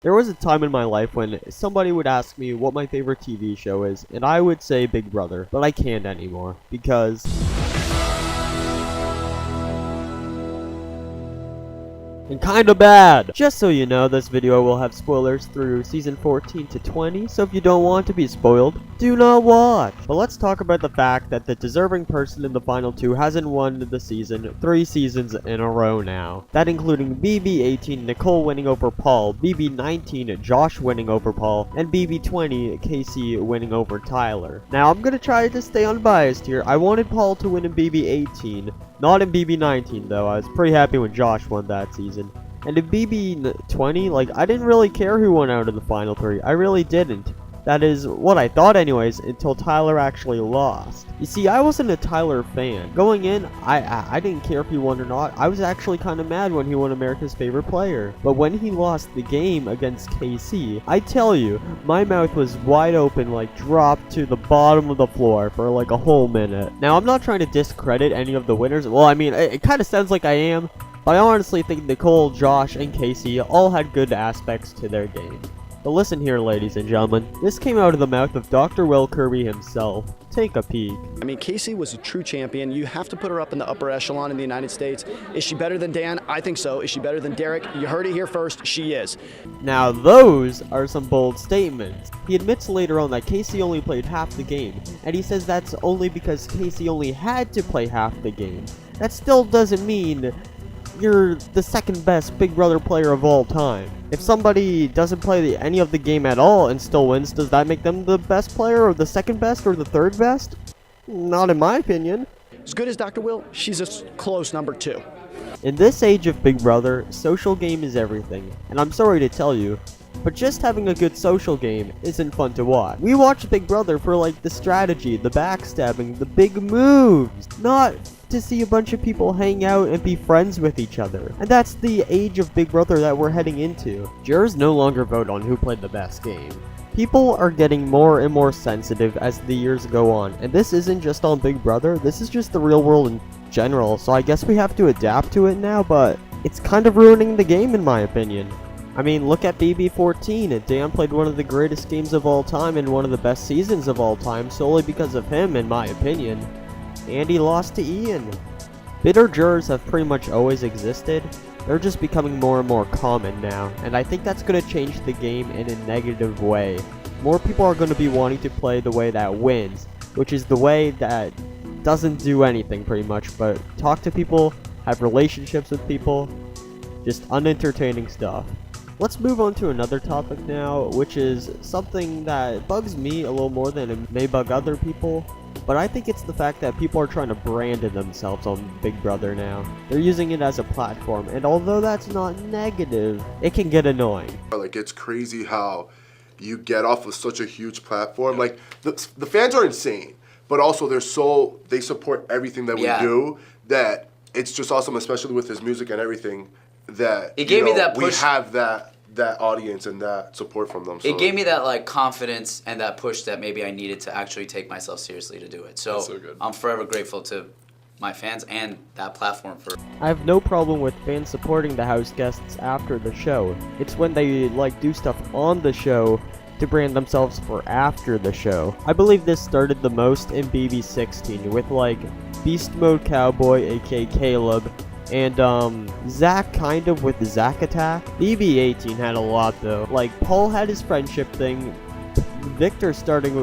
There was a time in my life when somebody would ask me what my favorite TV show is, and I would say Big Brother, but I can't anymore, because and kinda bad! Just so you know, this video will have spoilers through season 14 to 20, so if you don't want to be spoiled, do not watch! But let's talk about the fact that the deserving person in the final two hasn't won the season 3 seasons in a row now. That including BB18 Nicole winning over Paul, BB19 Josh winning over Paul, and BB20 Casey winning over Tyler. Now I'm gonna try to stay unbiased here. I wanted Paul to win in BB18, not in BB19 though. I was pretty happy when Josh won that season. And in BB20, like, I didn't really care who won out of the final 3. I really didn't. That is what I thought anyways, until Tyler actually lost. You see, I wasn't a Tyler fan. Going in, I didn't care if he won or not. I was actually kind of mad when he won America's Favorite Player. But when he lost the game against KC, I tell you, my mouth was wide open, like dropped to the bottom of the floor for like a whole minute. Now, I'm not trying to discredit any of the winners. Well, I mean, it kind of sounds like I am. But I honestly think Nicole, Josh, and Casey all had good aspects to their game. But listen here, ladies and gentlemen, this came out of the mouth of Dr. Will Kirby himself. Take a peek. I mean, Casey was a true champion. You have to put her up in the upper echelon in the United States. Is she better than Dan? I think so. Is she better than Derek? You heard it here first. She is. Now those are some bold statements. He admits later on that Casey only played half the game, and he says that's only because Casey only had to play half the game. That still doesn't mean you're the second best Big Brother player of all time. If somebody doesn't play any of the game at all and still wins, does that make them the best player, or the second best, or the third best? Not in my opinion. As good as Dr. Will, she's a close number 2. In this age of Big Brother, social game is everything, and I'm sorry to tell you, but just having a good social game isn't fun to watch. We watch Big Brother for like the strategy, the backstabbing, the big moves, not to see a bunch of people hang out and be friends with each other. And that's the age of Big Brother that we're heading into. Jurors no longer vote on who played the best game. People are getting more and more sensitive as the years go on, and this isn't just on Big Brother, this is just the real world in general, so I guess we have to adapt to it now, but it's kind of ruining the game in my opinion. I mean, look at BB14, Dan played one of the greatest games of all time and one of the best seasons of all time solely because of him in my opinion. And he lost to Ian. Bitter jurors have pretty much always existed. They're just becoming more and more common now, and I think that's going to change the game in a negative way. More people are going to be wanting to play the way that wins, which is the way that doesn't do anything pretty much, but talk to people, have relationships with people, just unentertaining stuff. Let's move on to another topic now, which is something that bugs me a little more than it may bug other people. But I think it's the fact that people are trying to brand themselves on Big Brother now. They're using it as a platform, and although that's not negative, it can get annoying. Like, it's crazy how you get off of such a huge platform. Like, the fans are insane, but also they support everything that we do, that it's just awesome, especially with his music and everything, that it gave me that push. We have that audience and that support from them. So it gave me that like confidence and that push that maybe I needed to actually take myself seriously to do it. So, good. I'm forever grateful to my fans and that platform for. I have no problem with fans supporting the house guests after the show. It's when they like do stuff on the show to brand themselves for after the show. I believe this started the most in BB16 with like Beast Mode Cowboy, aka Caleb, and Zach kind of with Zach Attack. BB18 had a lot though. Like Paul had his friendship thing. Victor started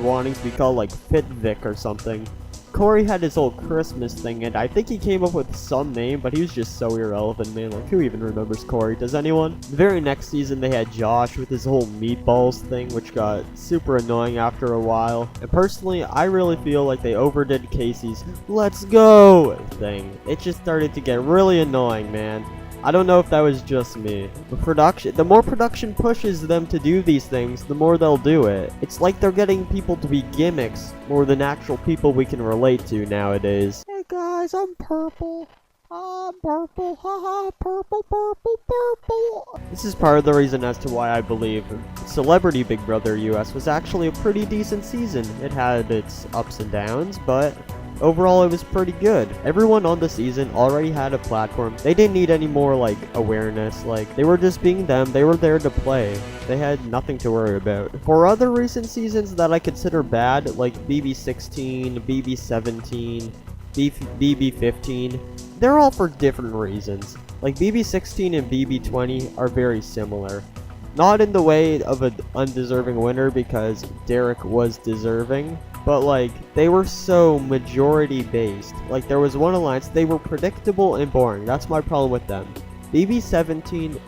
wanting to be called like Fit Vic or something. Corey had his whole Christmas thing, and I think he came up with some name, but he was just so irrelevant, man. Like, who even remembers Corey? Does anyone? The very next season, they had Josh with his whole meatballs thing, which got super annoying after a while. And personally, I really feel like they overdid Casey's "let's go" thing. It just started to get really annoying, man. I don't know if that was just me. The more production pushes them to do these things, the more they'll do it. It's like they're getting people to be gimmicks more than actual people we can relate to nowadays. Hey guys, I'm purple. I'm purple, haha, purple, purple, purple. This is part of the reason as to why I believe Celebrity Big Brother US was actually a pretty decent season. It had its ups and downs, but overall it was pretty good. Everyone on the season already had a platform. They didn't need any more like awareness. Like they were just being them. They were there to play. They had nothing to worry about. For other recent seasons that I consider bad, like BB16, BB17, BB15, they're all for different reasons. Like BB16 and BB20 are very similar. Not in the way of an undeserving winner because Derek was deserving, but like they were so majority based. Like there was one alliance, they were predictable and boring. That's my problem with them. BB17,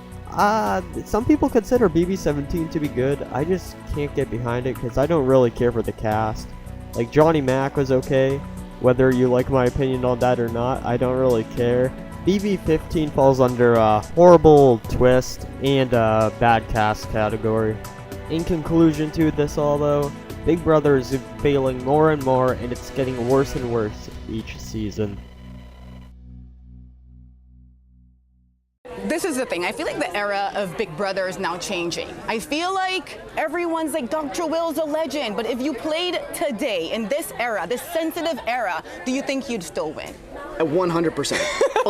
some people consider BB17 to be good. I just can't get behind it because I don't really care for the cast. Like Johnny Mac was okay. Whether you like my opinion on that or not, I don't really care. BB15 falls under a horrible twist and a bad cast category. In conclusion to this all though, Big Brother is failing more and more and it's getting worse and worse each season. This is the thing. I feel like the era of Big Brother is now changing. I feel like everyone's like, Dr. Will's a legend, but if you played today in this era, this sensitive era, do you think you'd still win? 100%.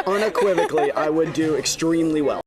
Unequivocally, I would do extremely well.